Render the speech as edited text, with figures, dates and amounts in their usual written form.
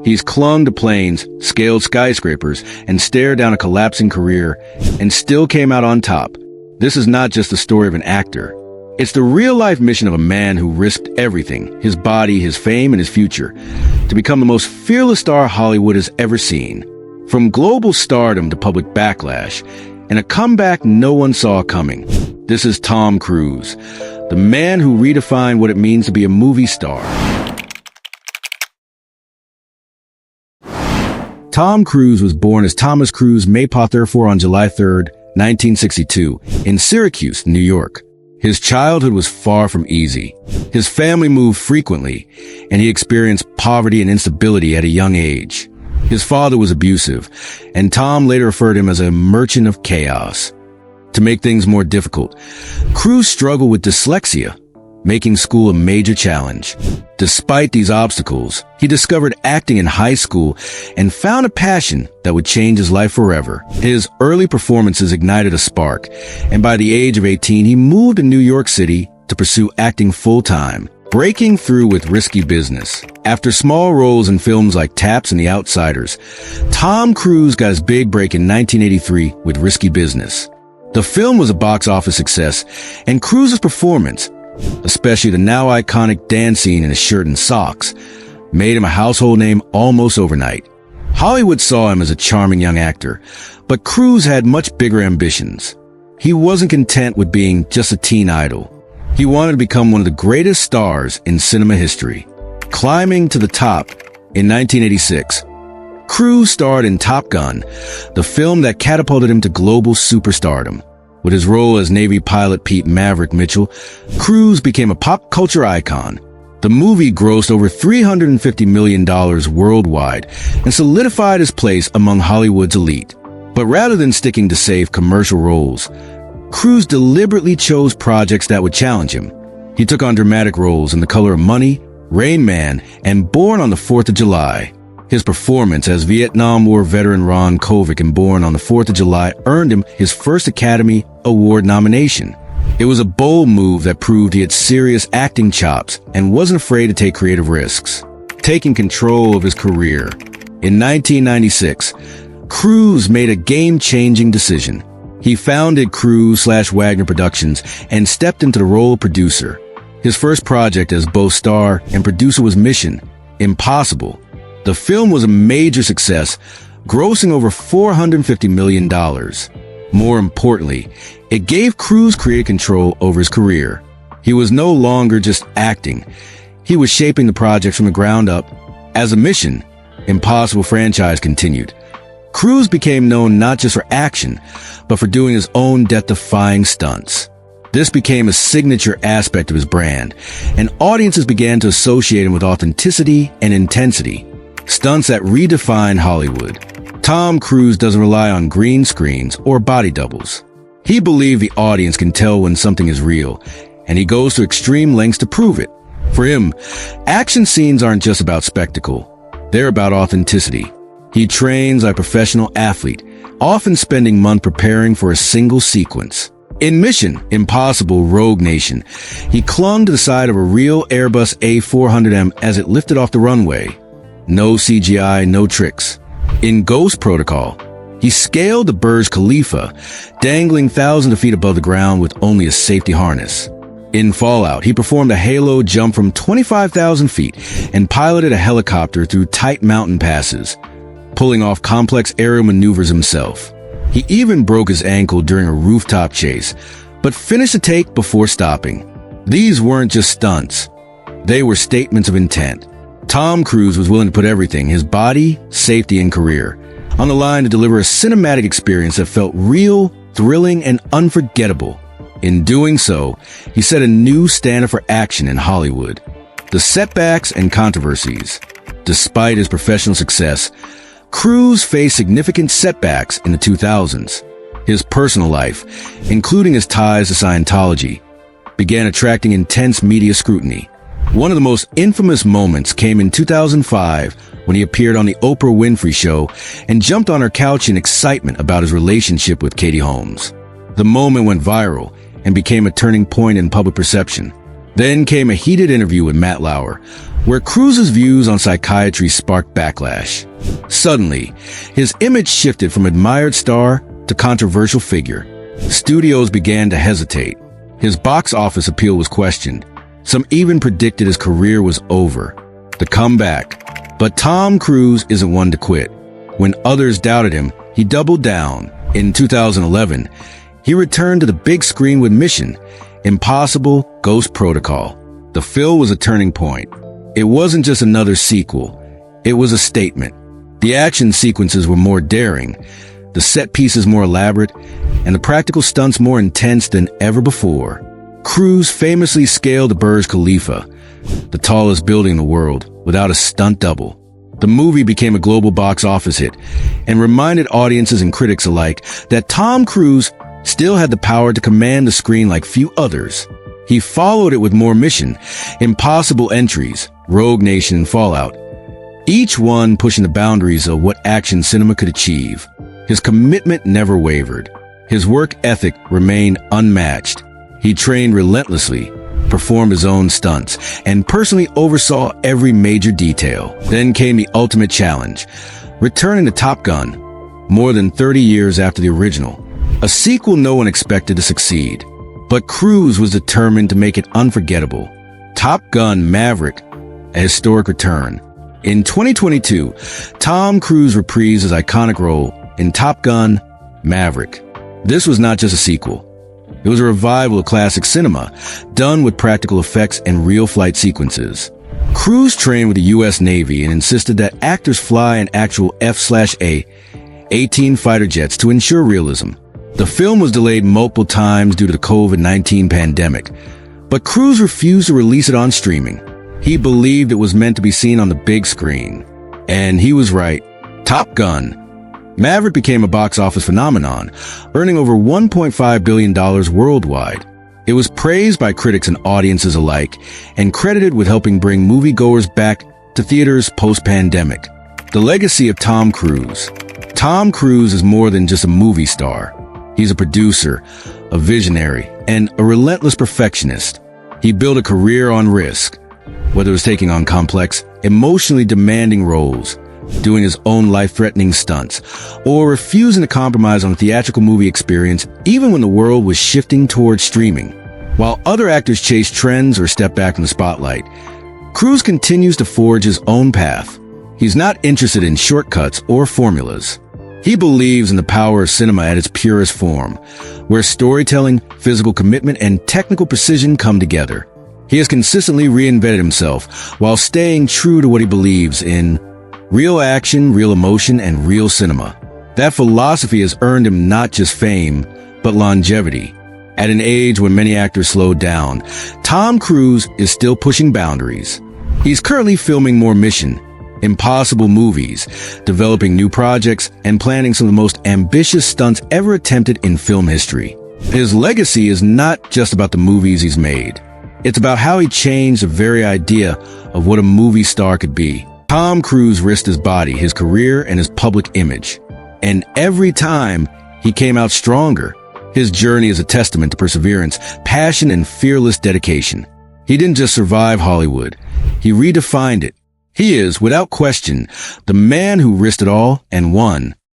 He's clung to planes, scaled skyscrapers, and stared down a collapsing career, and still came out on top. This is not just the story of an actor. It's the real-life mission of a man who risked everything, his body, his fame, and his future, to become the most fearless star Hollywood has ever seen. From global stardom to public backlash, and a comeback no one saw coming. This is Tom Cruise, the man who redefined what it means to be a movie star. Tom Cruise was born as Thomas Cruise Maypother on July 3, 1962, in Syracuse, New York. His childhood was far from easy. His family moved frequently, and he experienced poverty and instability at a young age. His father was abusive, and Tom later referred to him as a merchant of chaos. To make things more difficult, Cruise struggled with dyslexia, making school a major challenge. Despite these obstacles, he discovered acting in high school and found a passion that would change his life forever. His early performances ignited a spark, and by the age of 18, he moved to New York City to pursue acting full-time, breaking through with Risky Business. After small roles in films like Taps and The Outsiders, Tom Cruise got his big break in 1983 with Risky Business. The film was a box office success, and Cruise's performance, especially the now iconic dance scene in his shirt and socks, made him a household name almost overnight. Hollywood saw him as a charming young actor, but Cruise had much bigger ambitions. He wasn't content with being just a teen idol. He wanted to become one of the greatest stars in cinema history. Climbing to the top in 1986, Cruise starred in Top Gun, the film that catapulted him to global superstardom. With his role as Navy pilot Pete Maverick Mitchell, Cruise became a pop culture icon. The movie grossed over $350 million worldwide and solidified his place among Hollywood's elite. But rather than sticking to safe commercial roles, Cruise deliberately chose projects that would challenge him. He took on dramatic roles in The Color of Money, Rain Man, and Born on the 4th of July. His performance as Vietnam War veteran Ron Kovic in Born on the 4th of July earned him his first Academy Award nomination. It was a bold move that proved he had serious acting chops and wasn't afraid to take creative risks. Taking control of his career, in 1996, Cruise made a game-changing decision. He founded Cruise/Wagner Productions and stepped into the role of producer. His first project as both star and producer was Mission: Impossible. The film was a major success, grossing over $450 million. More importantly, it gave Cruise creative control over his career. He was no longer just acting. He was shaping the project from the ground up. As a Mission: Impossible franchise continued, Cruise became known not just for action, but for doing his own death-defying stunts. This became a signature aspect of his brand, and audiences began to associate him with authenticity and intensity. Stunts that redefine Hollywood. Tom Cruise doesn't rely on green screens or body doubles. He believed the audience can tell when something is real, and he goes to extreme lengths to prove it. For him, action scenes aren't just about spectacle. They're about authenticity. He trains like a professional athlete, often spending months preparing for a single sequence. In Mission: Impossible Rogue Nation, he clung to the side of a real Airbus A400M as it lifted off the runway. No CGI, no tricks. In Ghost Protocol, he scaled the Burj Khalifa, dangling thousands of feet above the ground with only a safety harness. In Fallout, he performed a halo jump from 25,000 feet and piloted a helicopter through tight mountain passes, pulling off complex aerial maneuvers himself. He even broke his ankle during a rooftop chase, but finished the take before stopping. These weren't just stunts. They were statements of intent. Tom Cruise was willing to put everything, his body, safety, and career, on the line to deliver a cinematic experience that felt real, thrilling, and unforgettable. In doing so, he set a new standard for action in Hollywood. The Setbacks and Controversies. Despite his professional success, Cruise faced significant setbacks in the 2000s. His personal life, including his ties to Scientology, began attracting intense media scrutiny. One of the most infamous moments came in 2005 when he appeared on the Oprah Winfrey Show and jumped on her couch in excitement about his relationship with Katie Holmes. The moment went viral and became a turning point in public perception. Then came a heated interview with Matt Lauer, where Cruise's views on psychiatry sparked backlash. Suddenly, his image shifted from admired star to controversial figure. Studios began to hesitate. His box office appeal was questioned. Some even predicted his career was over. The comeback. But Tom Cruise isn't one to quit. When others doubted him, he doubled down. In 2011, he returned to the big screen with Mission: Impossible – Ghost Protocol. The film was a turning point. It wasn't just another sequel. It was a statement. The action sequences were more daring, the set pieces more elaborate, and the practical stunts more intense than ever before. Cruise famously scaled the Burj Khalifa, the tallest building in the world, without a stunt double. The movie became a global box office hit and reminded audiences and critics alike that Tom Cruise still had the power to command the screen like few others. He followed it with more Mission: Impossible entries, Rogue Nation and Fallout, each one pushing the boundaries of what action cinema could achieve. His commitment never wavered. His work ethic remained unmatched. He trained relentlessly, performed his own stunts, and personally oversaw every major detail. Then came the ultimate challenge, returning to Top Gun, more than 30 years after the original. A sequel no one expected to succeed. But Cruise was determined to make it unforgettable. Top Gun: Maverick, a historic return. In 2022, Tom Cruise reprised his iconic role in Top Gun: Maverick. This was not just a sequel. It was a revival of classic cinema, done with practical effects and real flight sequences. Cruise trained with the U.S. Navy and insisted that actors fly in actual F/A-18 fighter jets to ensure realism. The film was delayed multiple times due to the COVID-19 pandemic, but Cruise refused to release it on streaming. He believed it was meant to be seen on the big screen. And he was right. Top Gun: Maverick became a box office phenomenon, earning over $1.5 billion worldwide. It was praised by critics and audiences alike, and credited with helping bring moviegoers back to theaters post-pandemic. The legacy of Tom Cruise. Tom Cruise is more than just a movie star. He's a producer, a visionary, and a relentless perfectionist. He built a career on risk, whether it was taking on complex, emotionally demanding roles, doing his own life-threatening stunts, or refusing to compromise on a theatrical movie experience even when the world was shifting towards streaming. While other actors chase trends or step back from the spotlight, Cruise continues to forge his own path. He's not interested in shortcuts or formulas. He believes in the power of cinema at its purest form, where storytelling, physical commitment, and technical precision come together. He has consistently reinvented himself while staying true to what he believes in: real action, real emotion, and real cinema. That philosophy has earned him not just fame, but longevity. At an age when many actors slowed down, Tom Cruise is still pushing boundaries. He's currently filming more Mission: Impossible movies, developing new projects, and planning some of the most ambitious stunts ever attempted in film history. His legacy is not just about the movies he's made. It's about how he changed the very idea of what a movie star could be. Tom Cruise risked his body, his career, and his public image. And every time, he came out stronger. His journey is a testament to perseverance, passion, and fearless dedication. He didn't just survive Hollywood. He redefined it. He is, without question, the man who risked it all and won.